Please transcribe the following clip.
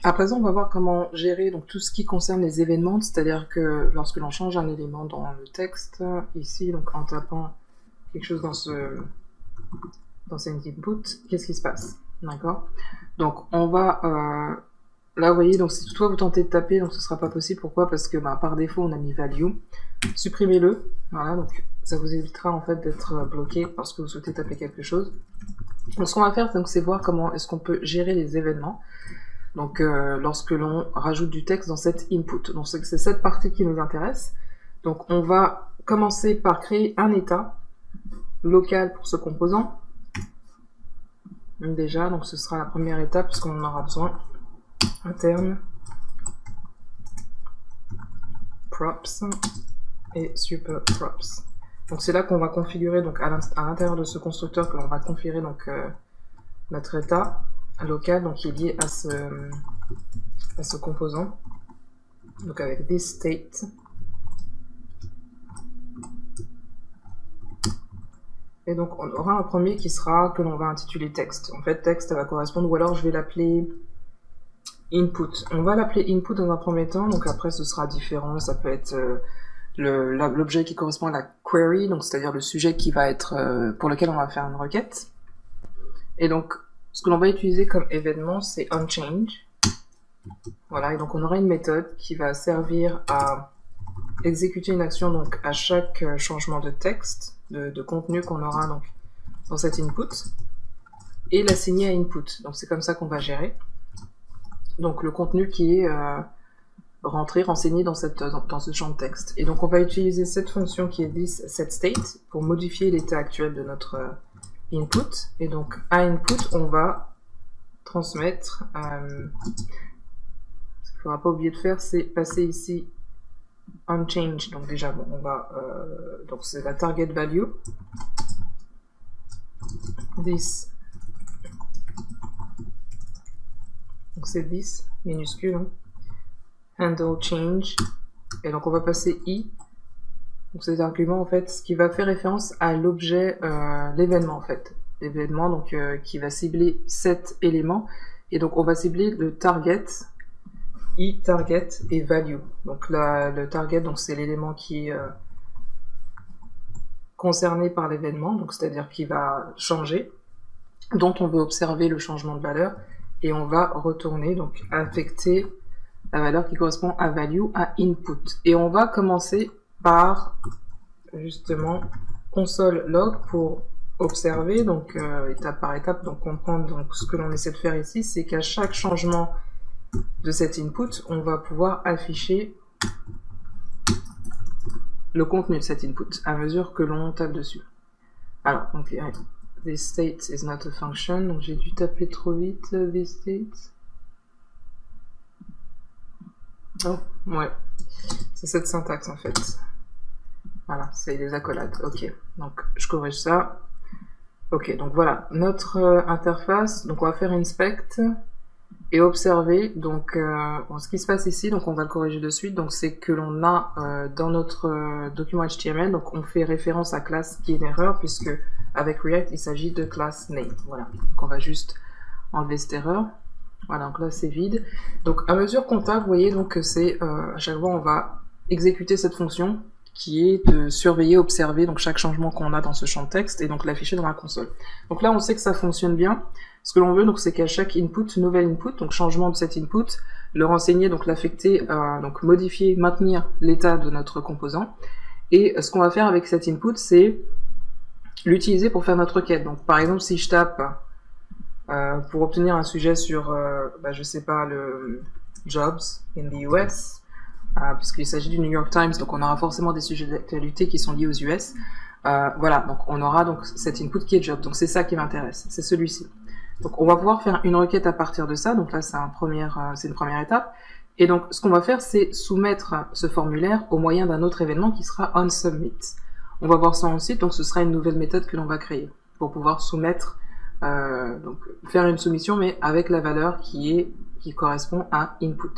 À présent, on va voir comment gérer donc tout ce qui concerne les événements, c'est-à-dire que lorsque l'on change un élément dans le texte, ici, donc en tapant quelque chose dans cet input, qu'est-ce qui se passe? D'accord? Donc on va là, vous voyez, donc si toutefois vous tentez de taper, donc ce sera pas possible. Pourquoi? Parce que par défaut, on a mis value. Supprimez-le. Voilà, donc ça vous évitera en fait d'être bloqué lorsque vous souhaitez taper quelque chose. Donc ce qu'on va faire, c'est voir comment est-ce qu'on peut gérer les événements. Donc lorsque l'on rajoute du texte dans cet input. Donc c'est cette partie qui nous intéresse. Donc on va commencer par créer un état local pour ce composant. Déjà, donc ce sera la première étape puisqu'on en aura besoin. Interne, props et super props. Donc c'est là qu'on va configurer donc à l'intérieur de ce constructeur que l'on va configurer donc notre état local donc qui est lié à ce composant. Donc avec this state. Et donc on aura un premier qui sera que l'on va intituler texte. En fait texte va correspondre, ou alors je vais l'appeler input. On va l'appeler input dans un premier temps, donc après ce sera différent, ça peut être l'objet qui correspond à la query, donc c'est-à-dire le sujet qui va être pour lequel on va faire une requête. Et donc ce que l'on va utiliser comme événement c'est onChange. Voilà, et donc on aura une méthode qui va servir à exécuter une action donc à chaque changement de texte, de contenu qu'on aura donc dans cet input, et l'assigner à input. Donc c'est comme ça qu'on va gérer. Donc le contenu qui est renseigné dans ce champ de texte. Et donc on va utiliser cette fonction qui est this setState pour modifier l'état actuel de notre input. Et donc à input, on va transmettre. Ce qu'il ne faudra pas oublier de faire, c'est passer ici onChange. Donc déjà, bon, on va donc c'est la target value. This. Donc c'est 10 minuscule. Hein. Handle change. Et donc on va passer i. Donc cet argument en fait, ce qui va faire référence à l'objet, l'événement en fait. L'événement donc qui va cibler cet élément. Et donc on va cibler le target, i target et value. Donc là, le target donc c'est l'élément qui est concerné par l'événement, donc c'est-à-dire qui va changer, dont on veut observer le changement de valeur. Et on va retourner, donc affecter la valeur qui correspond à value, à input. Et on va commencer par, justement, console log pour observer, donc étape par étape, donc comprendre donc, ce que l'on essaie de faire ici, c'est qu'à chaque changement de cet input, on va pouvoir afficher le contenu de cet input à mesure que l'on tape dessus. Alors, donc, this state is not a function, donc j'ai dû taper trop vite, this state. Oh, ouais, c'est cette syntaxe en fait. Voilà, c'est les accolades, ok. Donc, je corrige ça. Ok, donc voilà, notre interface, donc on va faire inspect et observer. Donc, bon, ce qui se passe ici, donc on va le corriger de suite, donc c'est que l'on a dans notre document HTML, donc on fait référence à classe qui est une erreur, puisque avec React, il s'agit de class name. Voilà, donc on va juste enlever cette erreur. Voilà, donc là c'est vide. Donc à mesure qu'on tape, vous voyez donc que c'est à chaque fois on va exécuter cette fonction qui est de surveiller, observer donc chaque changement qu'on a dans ce champ de texte et donc l'afficher dans la console. Donc là on sait que ça fonctionne bien. Ce que l'on veut donc c'est qu'à chaque input, nouvel input, donc changement de cet input, le renseigner, donc l'affecter, donc modifier, maintenir l'état de notre composant. Et ce qu'on va faire avec cet input, c'est l'utiliser pour faire notre requête. Donc par exemple si je tape pour obtenir un sujet sur, je sais pas, le jobs in the US, puisqu'il s'agit du New York Times, donc on aura forcément des sujets d'actualité qui sont liés aux US. Voilà, donc on aura donc cet input qui est job, donc c'est ça qui m'intéresse, c'est celui-ci. Donc on va pouvoir faire une requête à partir de ça, donc là c'est une première étape. Et donc ce qu'on va faire, c'est soumettre ce formulaire au moyen d'un autre événement qui sera onSubmit. On va voir ça ensuite, donc ce sera une nouvelle méthode que l'on va créer pour pouvoir soumettre, donc faire une soumission mais avec la valeur qui correspond à input.